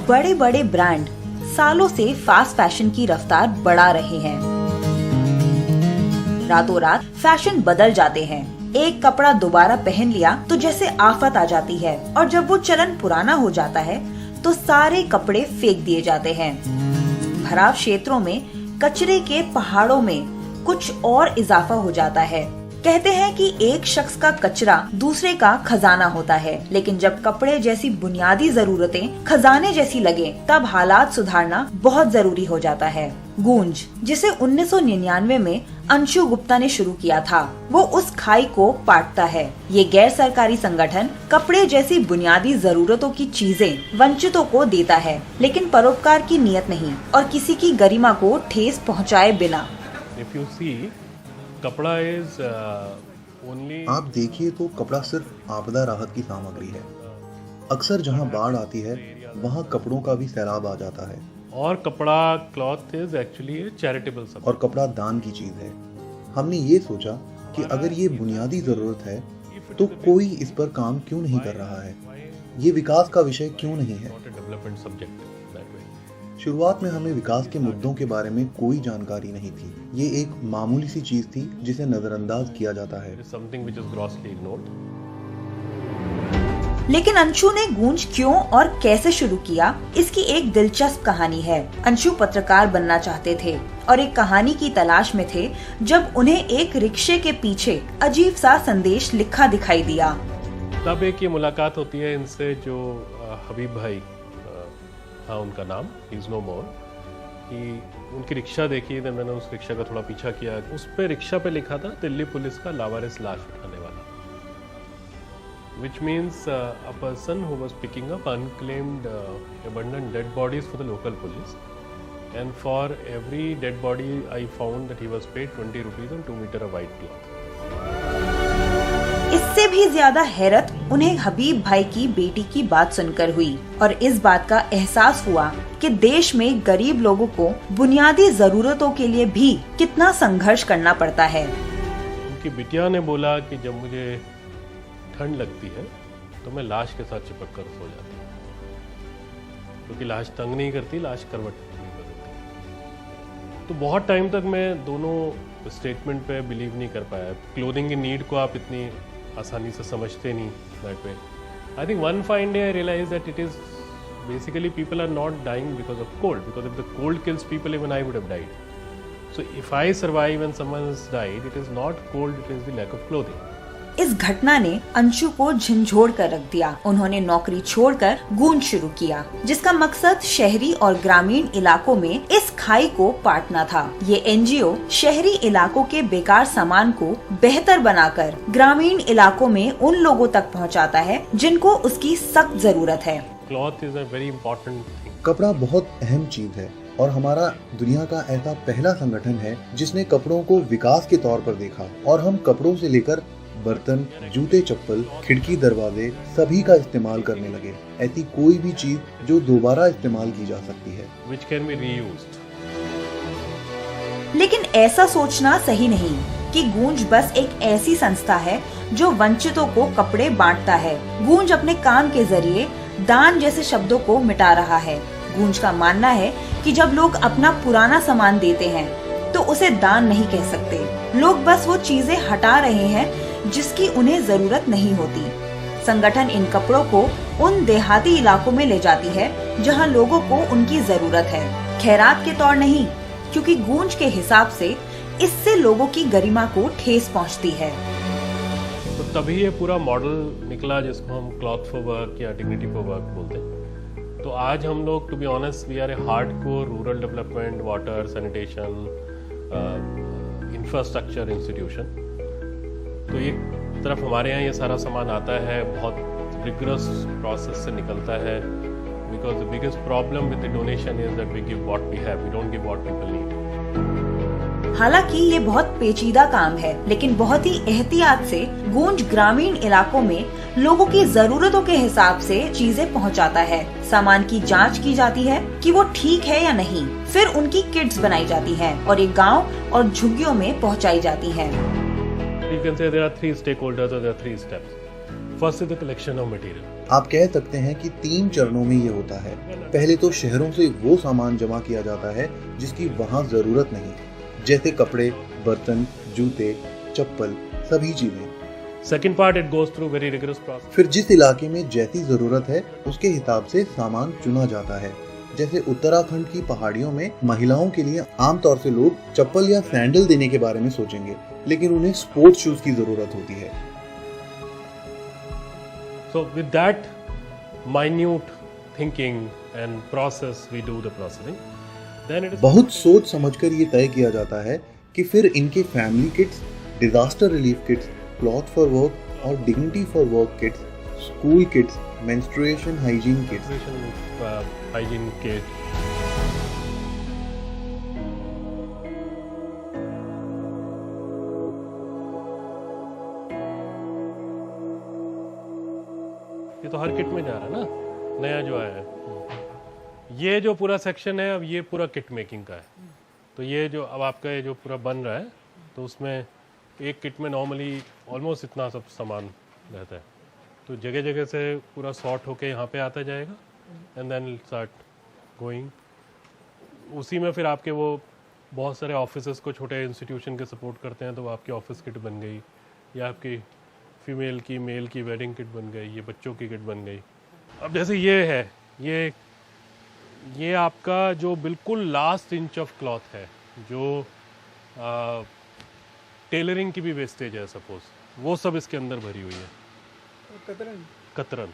बड़े बड़े ब्रांड सालों से फास्ट फैशन की रफ्तार बढ़ा रहे हैं। रातों रात फैशन बदल जाते हैं। एक कपड़ा दोबारा पहन लिया तो जैसे आफत आ जाती है, और जब वो चलन पुराना हो जाता है तो सारे कपड़े फेंक दिए जाते हैं। भराव क्षेत्रों में कचरे के पहाड़ों में कुछ और इजाफा हो जाता है। कहते हैं कि एक शख्स का कचरा दूसरे का खजाना होता है, लेकिन जब कपड़े जैसी बुनियादी जरूरतें खजाने जैसी लगे, तब हालात सुधारना बहुत जरूरी हो जाता है। गूंज, जिसे 1999 में अंशु गुप्ता ने शुरू किया था, वो उस खाई को पाटता है। ये गैर सरकारी संगठन कपड़े जैसी बुनियादी जरूरतों की चीजें वंचितों को देता है, लेकिन परोपकार की नीयत नहीं और किसी की गरिमा को ठेस पहुँचाए बिना। कपड़ा इज ओनली, आप देखिए तो कपड़ा सिर्फ आपदा राहत की सामग्री है। अक्सर जहां बाढ़ आती है वहां कपड़ों का भी सैलाब आ जाता है। और कपड़ा, cloth is actually charitable subject, और कपड़ा दान की चीज है। हमने ये सोचा कि अगर ये बुनियादी जरूरत है तो कोई इस पर काम क्यों नहीं कर रहा है, ये विकास का विषय क्यों नहीं है। Development subject. शुरुआत में हमें विकास के मुद्दों के बारे में कोई जानकारी नहीं थी। ये एक मामूली सी चीज थी जिसे नजरअंदाज किया जाता है। लेकिन अंशु ने गूंज क्यों और कैसे शुरू किया, इसकी एक दिलचस्प कहानी है। अंशु पत्रकार बनना चाहते थे और एक कहानी की तलाश में थे जब उन्हें एक रिक्शे के पीछे अजीब सा संदेश लिखा दिखाई दिया। तब एक ये मुलाकात होती है इनसे, जो हबीब भाई था उनका नाम, इज नो मोर, कि उनकी रिक्शा देखी। तो मैंने उस रिक्शा का थोड़ा पीछा किया। उस पे रिक्शा पे लिखा था दिल्ली पुलिस का लावारिस लाश उठाने वाला, which means a person who was picking up unclaimed abandoned dead bodies for the local police, and for every dead body I found that he was paid 20 rupees and 2 meter of white cloth. इससे भी ज्यादा हैरत उन्हें हबीब भाई की बेटी की बात सुनकर हुई, और इस बात का एहसास हुआ कि देश में गरीब लोगों को बुनियादी जरूरतों के लिए भी कितना संघर्ष करना पड़ता है। उनकी बिटिया ने बोला कि जब मुझे ठंड लगती है तो मैं लाश के साथ चिपक कर सो जाती हूँ, क्योंकि लाश तंग नहीं करती, लाश करवट नहीं बदलती। तो बहुत टाइम तक मैं दोनों स्टेटमेंट पे बिलीव नहीं कर पाया। क्लोथिंग की नीड को आप इतनी आसानी से समझते नहीं that way. I think one fine day I realize that it is basically people are not dying because of cold, because if the cold kills people even I would have died. So if I survive and someone has died, it is not cold, it is the lack of clothing. इस घटना ने अंशु को झंझोड़ कर रख दिया। उन्होंने नौकरी छोड़कर गूंज शुरू किया, जिसका मकसद शहरी और ग्रामीण इलाकों में इस खाई को पाटना था। ये एनजीओ शहरी इलाकों के बेकार सामान को बेहतर बनाकर ग्रामीण इलाकों में उन लोगों तक पहुंचाता है जिनको उसकी सख्त जरूरत है। Cloth is a very important thing. कपड़ा बहुत अहम चीज है और हमारा दुनिया का ऐसा पहला संगठन है जिसने कपड़ों को विकास के तौर पर देखा, और हम कपड़ों से लेकर बर्तन, जूते, चप्पल, खिड़की, दरवाजे सभी का इस्तेमाल करने लगे। ऐसी कोई भी चीज जो दोबारा इस्तेमाल की जा सकती है, which can be reused. लेकिन ऐसा सोचना सही नहीं कि गूंज बस एक ऐसी संस्था है जो वंचितों को कपड़े बांटता है। गूंज अपने काम के जरिए दान जैसे शब्दों को मिटा रहा है। गूंज का मानना है कि जब लोग अपना पुराना सामान देते हैं तो उसे दान नहीं कह सकते। लोग बस वो चीजें हटा रहे हैं जिसकी उन्हें जरूरत नहीं होती। संगठन इन कपड़ों को उन देहाती इलाकों में ले जाती है जहां लोगों को उनकी जरूरत है, खैरात के तौर नहीं, क्योंकि गूंज के हिसाब से इससे लोगों की गरिमा को ठेस पहुंचती है। तो तभी ये पूरा मॉडल निकला जिसको हम क्लॉथ फॉर वर्क या डिग्निटी फॉर वर्क बोलते हैं। तो आज हम लोग, to be honest, we are a hardcore rural development, water, sanitation, infrastructure institution. तो एक तरफ हमारे यहाँ ये सारा सामान आता है, बहुत रिगरस प्रोसेस से निकलता है, because the biggest problem with the donation is that we give what we have, we don't give what people need. हालांकि ये बहुत पेचीदा काम है, लेकिन बहुत ही एहतियात से गूंज ग्रामीण इलाकों में लोगों की जरूरतों के हिसाब से चीजें पहुंचाता है। सामान की जांच की जाती है कि वो ठीक है या नहीं, फिर उनकी किट्स बनाई जाती हैं और ये गांव और झुग्गियों में पहुंचाई जाती हैं। You can say there are three stakeholders or there are three steps. First is the collection of material. आप कह सकते हैं कि 3 चरणों में ये होता है। पहले तो शहरों से वो सामान जमा किया जाता है जिसकी वहाँ जरूरत नहीं, जैसे कपड़े, बर्तन, जूते, चप्पल, सभी चीजें। Second part it goes through very rigorous process. फिर जिस इलाके में जैसी जरूरत है उसके हिसाब से सामान चुना जाता है। जैसे उत्तराखंड की पहाड़ियों में महिलाओं के लिए आमतौर से लोग चप्पल या सैंडल देने के बारे में सोचेंगे, लेकिन उन्हें स्पोर्ट्स शूज की जरूरत होती है। So with that minute thinking and process we do the processing. Then it is बहुत सोच समझकर ये तय किया जाता है कि फिर इनके family kits, disaster relief kits, cloth for work और dignity for work kits, school kits, menstruation hygiene kits, hygiene kit. ये तो हर किट में जा रहा है ना, नया जो आया है। ये जो पूरा सेक्शन है अब ये पूरा किट मेकिंग का है। तो ये जो अब आपका ये जो पूरा बन रहा है तो उसमें एक किट में नॉर्मली ऑलमोस्ट इतना सब सामान रहता है। तो जगह जगह से पूरा सॉर्ट होके यहाँ पे आता जाएगा एंड देन स्टार्ट गोइंग। उसी में फिर आपके वो बहुत सारे ऑफिसेस को छोटे इंस्टीट्यूशन के सपोर्ट करते हैं, तो वो आपकी ऑफिस किट बन गई, या आपकी फीमेल की मेल की वेडिंग किट बन गई, ये बच्चों की किट बन गई। अब जैसे ये है, ये आपका जो बिल्कुल लास्ट इंच ऑफ क्लॉथ है, जो टेलरिंग की भी वेस्टेज है सपोज, वो सब इसके अंदर भरी हुई है। कतरन,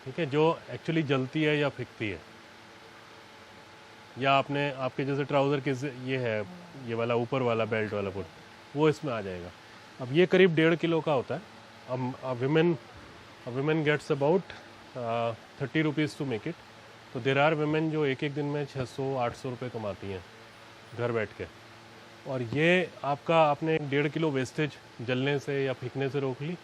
ठीक है, जो एक्चुअली जलती है या फिकती है, या आपके जैसे ट्राउज़र के ये है, ये वाला ऊपर वाला बेल्ट वाला पुट, वो इसमें आ जाएगा। अब ये करीब 1.5 किलो का होता है। अब women gets about 30 rupees to make it. तो देर आर विमेन जो एक दिन में 600-800 रुपये कमाती हैं घर बैठ के। और ये आपका आपने 1.5 किलो वेस्टेज जलने से या फेंकने से रोक ली।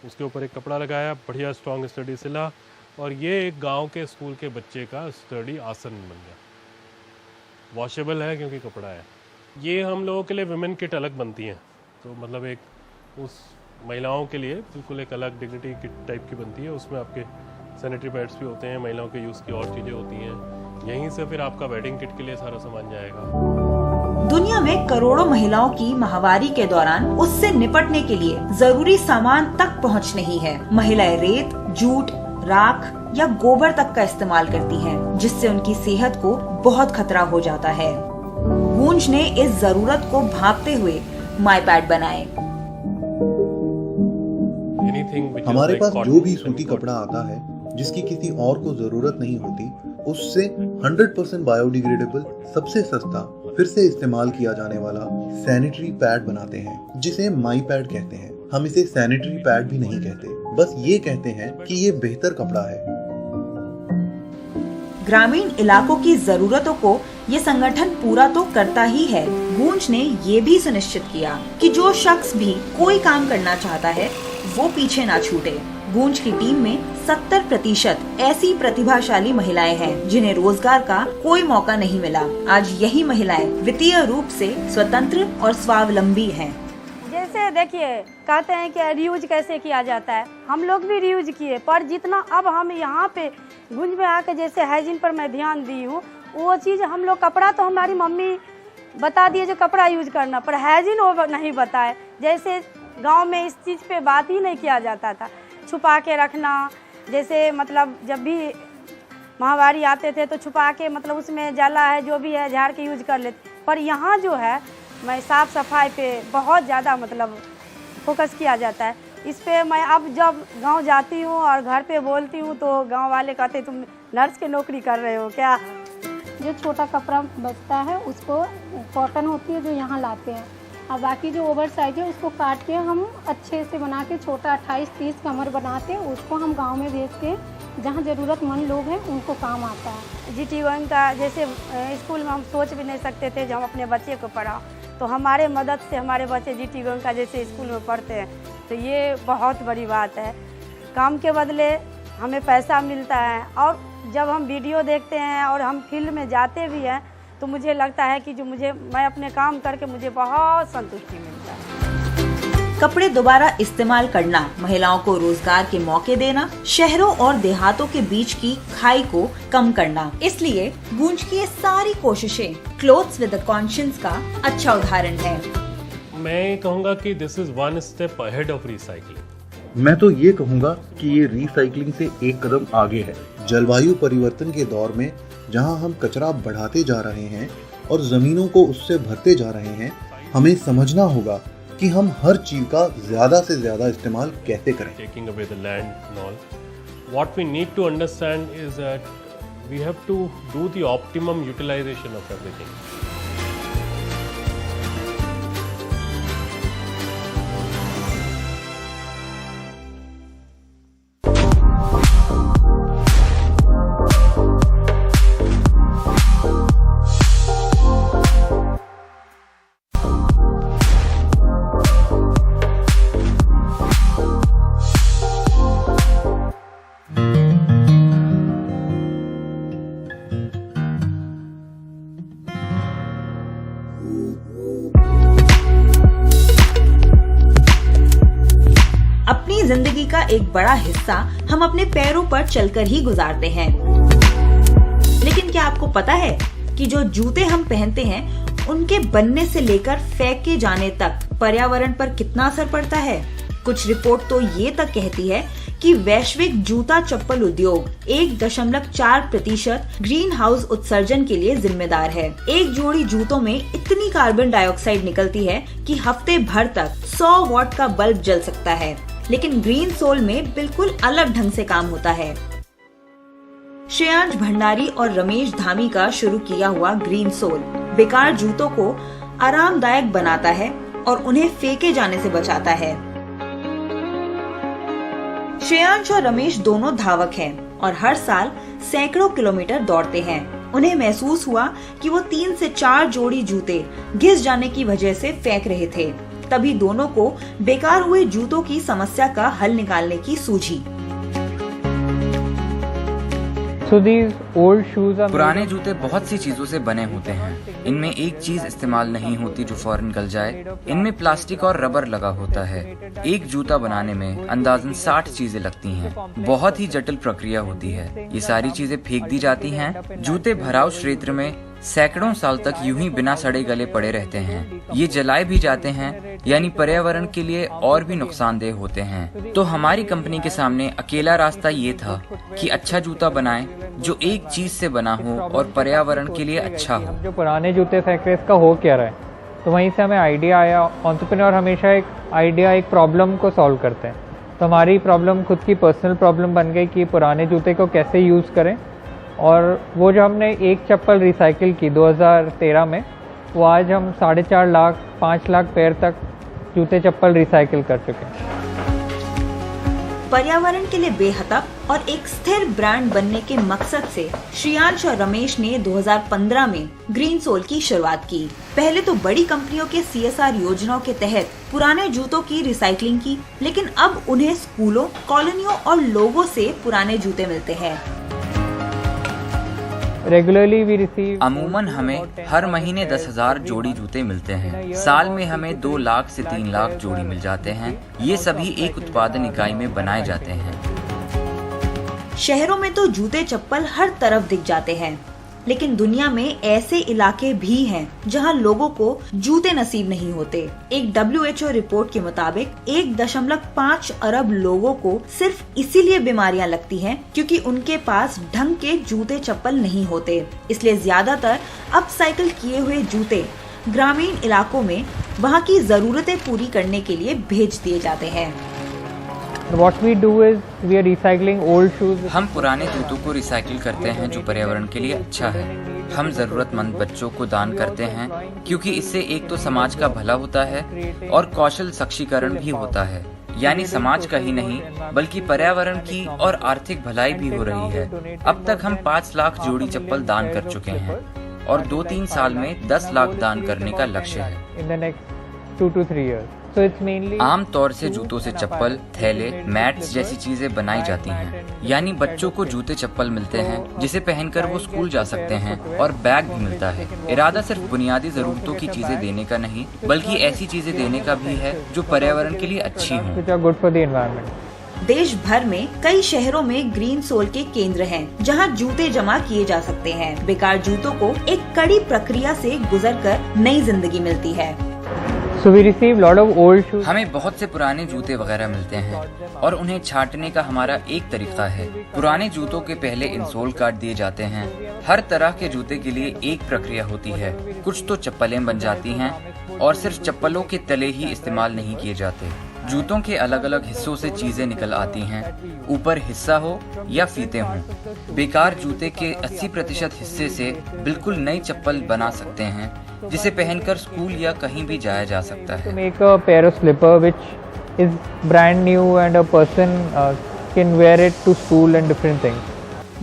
उसके ऊपर एक कपड़ा लगाया, बढ़िया स्ट्रॉन्ग स्टडी सिला, और ये एक गांव के स्कूल के बच्चे का स्टडी आसन बन गया। वॉशेबल है क्योंकि कपड़ा है। ये हम लोगों के लिए विमेन किट अलग बनती हैं, तो मतलब एक उस महिलाओं के लिए बिल्कुल एक अलग डिग्निटी किट टाइप की बनती है। उसमें आपके सैनिटरी पैड्स भी होते हैं, महिलाओं के यूज़ की और चीज़ें होती हैं। यहीं से फिर आपका वेडिंग किट के लिए सारा सामान जाएगा। दुनिया में करोड़ों महिलाओं की माहवारी के दौरान उससे निपटने के लिए जरूरी सामान तक पहुंच नहीं है। महिलाएं रेत, जूट, राख या गोबर तक का इस्तेमाल करती हैं, जिससे उनकी सेहत को बहुत खतरा हो जाता है। गूंज ने इस जरूरत को भांपते हुए माईपैड बनाए। हमारे पास जो भी सूती कपड़ा आता है जिसकी किसी और को जरूरत नहीं होती, उससे 100% बायोडिग्रेडेबल, सबसे सस्ता, फिर से इस्तेमाल किया जाने वाला सैनिटरी पैड बनाते हैं, जिसे माई पैड कहते हैं। हम इसे सैनिटरी पैड भी नहीं कहते, बस ये कहते हैं कि ये बेहतर कपड़ा है। ग्रामीण इलाकों की जरूरतों को ये संगठन पूरा तो करता ही है। गूंज ने ये भी सुनिश्चित किया कि जो शख्स भी कोई काम करना चाहता है वो पीछे ना छूटे। गूंज की टीम में 70% ऐसी प्रतिभाशाली महिलाएं हैं जिन्हें रोजगार का कोई मौका नहीं मिला। आज यही महिलाएं वित्तीय रूप से स्वतंत्र और स्वावलंबी हैं। जैसे देखिए, कहते हैं कि रियूज कैसे किया जाता है, हम लोग भी रियूज किए, पर जितना अब हम यहाँ पे गूंज में आके जैसे हाइजीन पर मैं ध्यान दी हूँ, वो चीज़ हम लोग, कपड़ा तो हमारी मम्मी बता दिए जो कपड़ा यूज करना, पर हाइजीन वो नहीं बताए। जैसे गांव में इस चीज़ पे बात ही नहीं किया जाता था, छुपा के रखना। जैसे मतलब जब भी माहवारी आते थे तो छुपा के, मतलब उसमें जाला है जो भी है झाड़ के यूज कर लेते। पर यहाँ जो है, मैं साफ़ सफाई पे बहुत ज़्यादा मतलब फोकस किया जाता है। इस पे मैं अब जब गांव जाती हूँ और घर पे बोलती हूँ तो गांव वाले कहते तुम नर्स की नौकरी कर रहे हो क्या। जो छोटा कपड़ा बचता है उसको कॉटन होती है जो यहाँ लाते हैं, और बाकी जो ओवर साइज है उसको काट के हम अच्छे से बना के छोटा 28-30 कमर बनाते हैं, उसको हम गांव में भेज के जहाँ ज़रूरतमंद लोग हैं उनको काम आता है। GT1 का जैसे स्कूल में हम सोच भी नहीं सकते थे जब हम अपने बच्चे को पढ़ा, तो हमारे मदद से हमारे बच्चे GT1 का जैसे स्कूल में पढ़ते हैं, तो ये बहुत बड़ी बात है। काम के बदले हमें पैसा मिलता है, और जब हम वीडियो देखते हैं और हम फील्ड में जाते भी हैं तो मुझे लगता है कि मैं अपने काम करके मुझे बहुत संतुष्टि मिलता है। कपड़े दोबारा इस्तेमाल करना, महिलाओं को रोजगार के मौके देना, शहरों और देहातों के बीच की खाई को कम करना। इसलिए गूंज की ये सारी कोशिशें क्लोथ्स विद अ कॉन्शियंस का अच्छा उदाहरण है। मैं कहूँगा कि this is one step ahead of recycling. मैं तो ये कहूँगा कि ये रिसाइकलिंग से एक कदम आगे है। जलवायु परिवर्तन के दौर में जहाँ हम कचरा बढ़ाते जा रहे हैं और जमीनों को उससे भरते जा रहे हैं, हमें समझना होगा कि हम हर चीज का ज्यादा से ज्यादा इस्तेमाल कैसे करें। Taking away the land and all. What we need to understand is that we have to do the optimum utilization of everything. अपनी जिंदगी का एक बड़ा हिस्सा हम अपने पैरों पर चलकर ही गुजारते हैं, लेकिन क्या आपको पता है कि जो जूते हम पहनते हैं उनके बनने से लेकर फेंके जाने तक पर्यावरण पर कितना असर पड़ता है? कुछ रिपोर्ट तो ये तक कहती है कि वैश्विक जूता चप्पल उद्योग 1.4% ग्रीन हाउस उत्सर्जन के लिए जिम्मेदार है। एक जोड़ी जूतों में इतनी कार्बन डाइऑक्साइड निकलती है कि हफ्ते भर तक 100 वॉट का बल्ब जल सकता है, लेकिन ग्रीन सोल में बिल्कुल अलग ढंग से काम होता है। श्रेयांश भंडारी और रमेश धामी का शुरू किया हुआ ग्रीन सोल बेकार जूतों को आरामदायक बनाता है और उन्हें फेंके जाने से बचाता है। श्रेयांश और रमेश दोनों धावक हैं और हर साल सैकड़ों किलोमीटर दौड़ते हैं। उन्हें महसूस हुआ कि वो 3 से 4 जोड़ी जूते घिस जाने की वजह से फेंक रहे थे। तभी दोनों को बेकार हुए जूतों की समस्या का हल निकालने की सूझी। पुराने जूते बहुत सी चीजों से बने होते हैं। इनमें एक चीज इस्तेमाल नहीं होती जो फौरन गल जाए। इनमें प्लास्टिक और रबर लगा होता है। एक जूता बनाने में अंदाजन 60 चीजें लगती हैं। बहुत ही जटिल प्रक्रिया होती है। ये सारी चीजें फेंक दी जाती हैं। जूते भराव क्षेत्र में सैकड़ों साल तक यूं ही बिना सड़े गले पड़े रहते हैं। ये जलाए भी जाते हैं, यानी पर्यावरण के लिए और भी नुकसानदेह होते हैं। तो हमारी कंपनी के सामने अकेला रास्ता ये था कि अच्छा जूता बनाएं जो एक चीज से बना हो और पर्यावरण के लिए अच्छा हो। जो पुराने जूते फेंक रहे इसका हो क्या रहा है, तो वहीं से हमें आइडिया आया। एंटरप्रेन्योर हमेशा एक प्रॉब्लम को सॉल्व करते हैं। तो हमारी प्रॉब्लम खुद की पर्सनल प्रॉब्लम बन गई कि पुराने जूते को कैसे यूज़ करें। और वो जो हमने एक चप्पल रिसाइकिल की 2013 में, वो आज हम 4.5 लाख 5 लाख पेयर तक जूते चप्पल रिसाइकिल कर चुके हैं। पर्यावरण के लिए बेहतब और एक स्थिर ब्रांड बनने के मकसद से श्रेयांश और रमेश ने 2015 में ग्रीन सोल की शुरुआत की। पहले तो बड़ी कंपनियों के CSR योजनाओं के तहत पुराने जूतों की रिसाइकलिंग की, लेकिन अब उन्हें स्कूलों, कॉलोनियों और लोगों से पुराने जूते मिलते हैं। अमूमन हमें हर महीने 10,000 जोड़ी जूते मिलते हैं। साल में हमें 2 लाख से 3 लाख जोड़ी मिल जाते हैं। ये सभी एक उत्पादन इकाई में बनाए जाते हैं। शहरों में तो जूते चप्पल हर तरफ दिख जाते हैं, लेकिन दुनिया में ऐसे इलाके भी हैं जहां लोगों को जूते नसीब नहीं होते। एक WHO रिपोर्ट के मुताबिक 1.5 अरब लोगों को सिर्फ इसीलिए बीमारियां लगती हैं क्योंकि उनके पास ढंग के जूते चप्पल नहीं होते। इसलिए ज्यादातर अपसाइकिल किए हुए जूते ग्रामीण इलाकों में वहां की जरूरतें पूरी करने के लिए भेज दिए जाते हैं। What we do is we are recycling old shoes. हम पुराने जूतों को रिसाइकिल करते हैं जो पर्यावरण के लिए अच्छा है। हम जरूरतमंद बच्चों को दान करते हैं क्योंकि इससे एक तो समाज का भला होता है और कौशल सक्षीकरण भी होता है, यानी समाज का ही नहीं बल्कि पर्यावरण की और आर्थिक भलाई भी हो रही है। अब तक हम 5 लाख जोड़ी चप्पल दान कर चुके हैं और 2-3 साल में 10 लाख दान करने का लक्ष्य है। In the next 2 to 3 years. So it's mainly आम तौर से जूतों से चप्पल, थैले, मैट्स जैसी चीजें बनाई जाती हैं। यानी बच्चों को जूते चप्पल मिलते हैं जिसे पहनकर वो स्कूल जा सकते हैं, और बैग भी मिलता है। इरादा सिर्फ बुनियादी जरूरतों की चीजें देने का नहीं, बल्कि ऐसी चीजें देने का भी है जो पर्यावरण के लिए अच्छी हों। which are good for the environment. देश भर में कई शहरों में ग्रीन सोल के केंद्र हैं, जहां जूते जमा किए जा सकते हैं। बेकार जूतों को एक कड़ी प्रक्रिया से गुजरकर नई जिंदगी मिलती है। So we receive lot of old shoes. हमें बहुत से पुराने जूते वगैरह मिलते हैं और उन्हें छांटने का हमारा एक तरीका है। पुराने जूतों के पहले इंसोल काट दिए जाते हैं। हर तरह के जूते के लिए एक प्रक्रिया होती है। कुछ तो चप्पलें बन जाती हैं और सिर्फ चप्पलों के तले ही इस्तेमाल नहीं किए जाते। जूतों के अलग अलग हिस्सों से चीजें निकल आती हैं, ऊपर हिस्सा हो या फीते हों। बेकार जूते के 80% हिस्से से बिल्कुल नई चप्पल बना सकते हैं, जिसे पहनकर स्कूल या कहीं भी जाया जा सकता To है। make a pair of slipper which is brand new and a person can wear it to school and different things.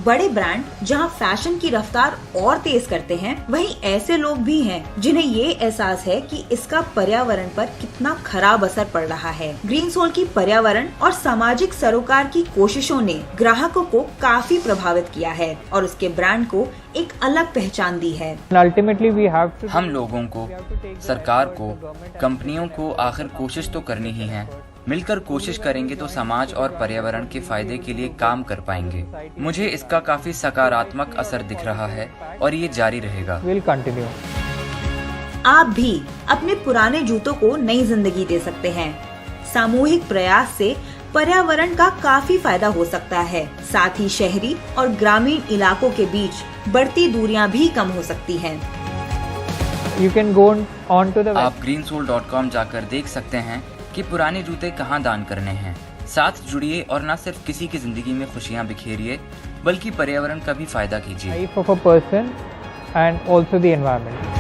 बड़े ब्रांड जहां फैशन की रफ्तार और तेज करते हैं, वहीं ऐसे लोग भी हैं जिन्हें ये एहसास है कि इसका पर्यावरण पर कितना खराब असर पड़ रहा है। ग्रीन सोल की पर्यावरण और सामाजिक सरोकार की कोशिशों ने ग्राहकों को काफी प्रभावित किया है और उसके ब्रांड को एक अलग पहचान दी है। And ultimately we have to हम लोगों को, सरकार को, कंपनियों को आखिर कोशिश तो करनी ही है। मिलकर कोशिश करेंगे तो समाज और पर्यावरण के फायदे के लिए काम कर पाएंगे। मुझे इसका काफी सकारात्मक असर दिख रहा है और ये जारी रहेगा। will continue. आप भी अपने पुराने जूतों को नई जिंदगी दे सकते हैं। सामूहिक प्रयास से पर्यावरण का काफी फायदा हो सकता है। साथ ही शहरी और ग्रामीण इलाकों के बीच बढ़ती दूरियां भी कम हो सकती हैं। You can go on to the आप greensoul.com जाकर देख सकते हैं कि पुराने जूते कहाँ दान करने हैं। साथ जुड़िए और न सिर्फ किसी की जिंदगी में खुशियाँ बिखेरिए, बल्कि पर्यावरण का भी फायदा कीजिए। life of a person and also the environment.